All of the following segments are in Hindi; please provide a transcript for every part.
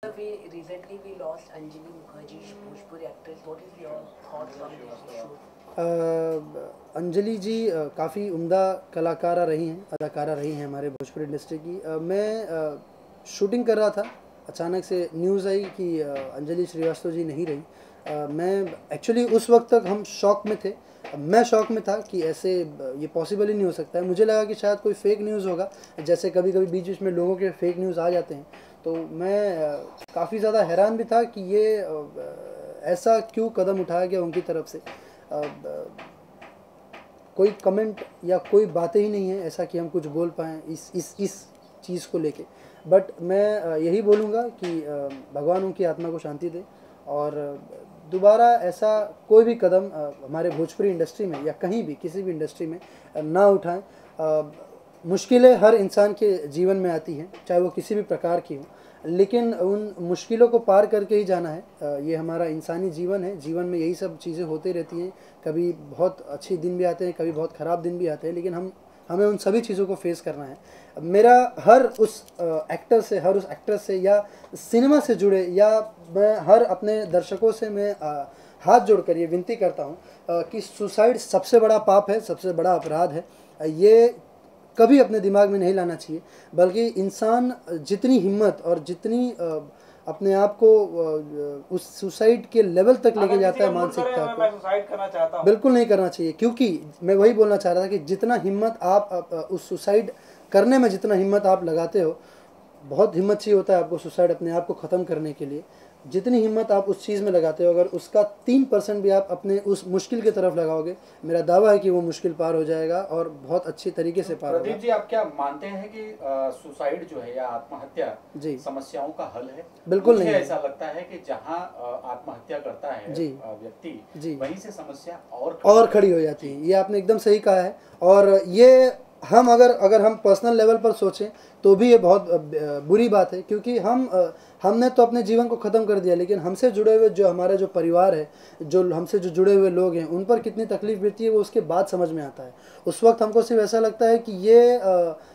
We recently we lost Anjali Mukherjee, Bhojpuri actress. What is your thoughts on this issue? Anjali जी काफ़ी उम्दा कलाकारा रही हैं, अदाकारा रही हैं हमारे भोजपुरी इंडस्ट्री की। मैं शूटिंग कर रहा था, अचानक से न्यूज़ आई कि अंजलि श्रीवास्तव जी नहीं रही। मैं एक्चुअली उस वक्त तक हम शॉक में थे। मैं शॉक में था कि ऐसे ये पॉसिबल ही नहीं हो सकता है। मुझे लगा कि शायद कोई फेक न्यूज़ होगा, जैसे कभी कभी बीच बीच में लोगों के फेक न्यूज़ आ जाते हैं। तो मैं काफ़ी ज़्यादा हैरान भी था कि ये ऐसा क्यों कदम उठाया गया उनकी तरफ से। कोई कमेंट या कोई बातें ही नहीं है ऐसा कि हम कुछ बोल पाएँ इस चीज़ को लेके। बट मैं यही बोलूँगा कि भगवान उनकी आत्मा को शांति दे और दोबारा ऐसा कोई भी कदम हमारे भोजपुरी इंडस्ट्री में या कहीं भी किसी भी इंडस्ट्री में ना उठाएं। मुश्किलें हर इंसान के जीवन में आती हैं, चाहे वो किसी भी प्रकार की हो, लेकिन उन मुश्किलों को पार करके ही जाना है। ये हमारा इंसानी जीवन है, जीवन में यही सब चीज़ें होती रहती हैं। कभी बहुत अच्छे दिन भी आते हैं, कभी बहुत ख़राब दिन भी आते हैं, लेकिन हमें उन सभी चीज़ों को फेस करना है। मेरा हर उस एक्टर से, हर उस एक्ट्रेस से या सिनेमा से जुड़े या मैं हर अपने दर्शकों से मैं हाथ जोड़कर ये विनती करता हूँ कि सुसाइड सबसे बड़ा पाप है, सबसे बड़ा अपराध है। ये कभी अपने दिमाग में नहीं लाना चाहिए, बल्कि इंसान जितनी हिम्मत और जितनी अपने आप को उस सुसाइड के लेवल तक लेके जाता है मानसिकता को, मैं सुसाइड करना चाहता हूं, बिल्कुल नहीं करना चाहिए। क्योंकि मैं वही बोलना चाह रहा था कि जितना हिम्मत आप उस सुसाइड करने में जितना हिम्मत आप लगाते हो, बहुत हिम्मत चाहिए होता है आपको सुसाइड अपने आप को ख़त्म करने के लिए। जितनी हिम्मत आप उस चीज़ में लगाते हो, अगर उसका 3% भी आप अपने उस मुश्किल की तरफ लगाओगे, मेरा दावा है कि वो मुश्किल पार हो जाएगा और बहुत अच्छी तरीके से पार होगा। प्रदीप जी, आप क्या मानते हैं कि सुसाइड जो है या आत्महत्या जी समस्याओं का हल है? बिल्कुल मुझे नहीं। ऐसा लगता है कि जहां आत्महत्या करता है जी व्यक्ति, जी वहीं से समस्या और खड़ी हो जाती है। ये आपने एकदम सही कहा है। और ये हम अगर हम पर्सनल लेवल पर सोचें तो भी ये बहुत बुरी बात है, क्योंकि हमने तो अपने जीवन को ख़त्म कर दिया, लेकिन हमसे जुड़े हुए जो हमारे जो परिवार है, जो हमसे जो जुड़े हुए लोग हैं, उन पर कितनी तकलीफ बीतती है वो उसके बाद समझ में आता है। उस वक्त हमको सिर्फ ऐसा लगता है कि ये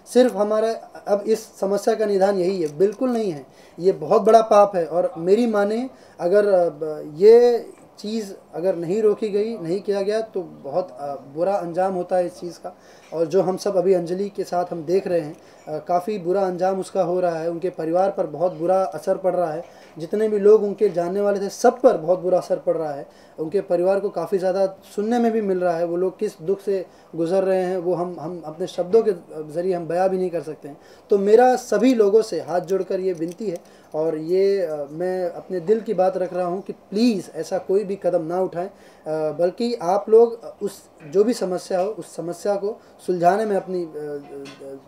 सिर्फ हमारे अब इस समस्या का निदान यही है। बिल्कुल नहीं है, ये बहुत बड़ा पाप है। और मेरी माने अगर ये चीज़ अगर नहीं रोकी गई, नहीं किया गया, तो बहुत बुरा अंजाम होता है इस चीज़ का। और जो हम सब अभी अंजलि के साथ हम देख रहे हैं, काफ़ी बुरा अंजाम उसका हो रहा है। उनके परिवार पर बहुत बुरा असर पड़ रहा है। जितने भी लोग उनके जानने वाले थे, सब पर बहुत बुरा असर पड़ रहा है। उनके परिवार को काफ़ी ज़्यादा सुनने में भी मिल रहा है, वो लोग किस दुख से गुजर रहे हैं वो हम अपने शब्दों के ज़रिए हम बयां भी नहीं कर सकते हैं। तो मेरा सभी लोगों से हाथ जोड़कर ये विनती है, और ये मैं अपने दिल की बात रख रहा हूँ कि प्लीज़ ऐसा कोई भी कदम ना उठाएं, बल्कि आप लोग उस जो भी समस्या हो उस समस्या को सुलझाने में अपनी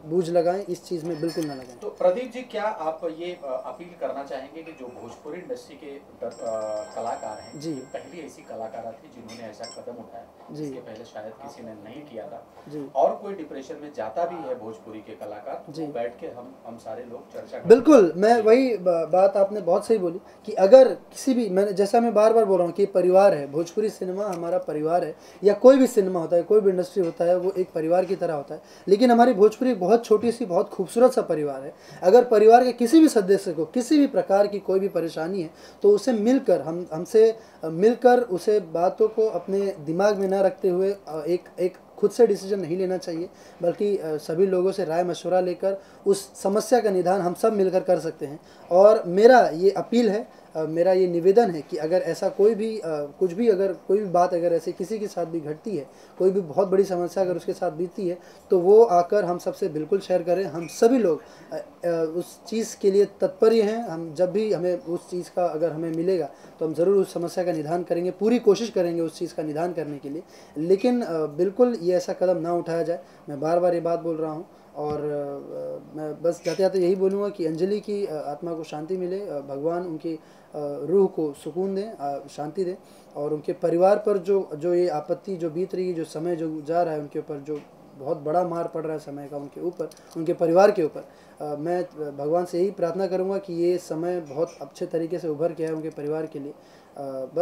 बूझ लगाएं, इस चीज़ में बिल्कुल ना लगाएं। तो प्रदीप जी, क्या आप ये अपील करना चाहेंगे कि जो भोजपुरी इंडस्ट्री के कलाकार हैं, जी पहली ऐसी कलाकारा थी जिन्होंने ऐसा कदम उठाया, जी इसके पहले शायद किसी ने नहीं किया था, जी और कोई डिप्रेशन में जाता भी है भोजपुरी के कलाकार, तो जी बैठ के हम सारे लोग चर्चा करें। बिल्कुल, मैं वही बात आपने बहुत सही बोली कि अगर किसी भी, मैंने जैसा मैं बार बार बोल रहा हूँ कि परिवार है, भोजपुरी सिनेमा हमारा परिवार है, या कोई भी सिनेमा होता है, कोई भी इंडस्ट्री होता है, वो एक परिवार की तरह होता है। लेकिन हमारी भोजपुरी बहुत छोटी सी बहुत खूबसूरत सा परिवार है। अगर परिवार के किसी भी सदस्य को किसी भी प्रकार की कोई भी परेशानी है, तो उसे मिलकर हमसे मिलकर उसे बातों को अपने दिमाग में ना रखते हुए एक खुद से डिसीजन नहीं लेना चाहिए, बल्कि सभी लोगों से राय मशवरा लेकर उस समस्या का निदान हम सब मिलकर कर सकते हैं। और मेरा ये अपील है, मेरा ये निवेदन है कि अगर ऐसा कोई भी कुछ भी, अगर कोई भी बात अगर ऐसे किसी के साथ भी घटती है, कोई भी बहुत बड़ी समस्या अगर उसके साथ बीतती है, तो वो आकर हम सबसे बिल्कुल शेयर करें। हम सभी लोग उस चीज़ के लिए तत्पर हैं। हम जब भी हमें उस चीज़ का अगर हमें मिलेगा तो हम ज़रूर उस समस्या का निदान करेंगे, पूरी कोशिश करेंगे उस चीज़ का निदान करने के लिए। लेकिन बिल्कुल ये ऐसा कदम ना उठाया जाए, मैं बार बार ये बात बोल रहा हूँ। और मैं बस जाते जाते यही बोलूँगा कि अंजलि की आत्मा को शांति मिले, भगवान उनकी रूह को सुकून दें, शांति दें। और उनके परिवार पर जो ये आपत्ति जो बीत रही है, जो समय जो जा रहा है उनके ऊपर, जो बहुत बड़ा मार पड़ रहा है समय का उनके ऊपर, उनके परिवार के ऊपर, मैं भगवान से यही प्रार्थना करूँगा कि ये समय बहुत अच्छे तरीके से उभर के आए उनके परिवार के लिए। बस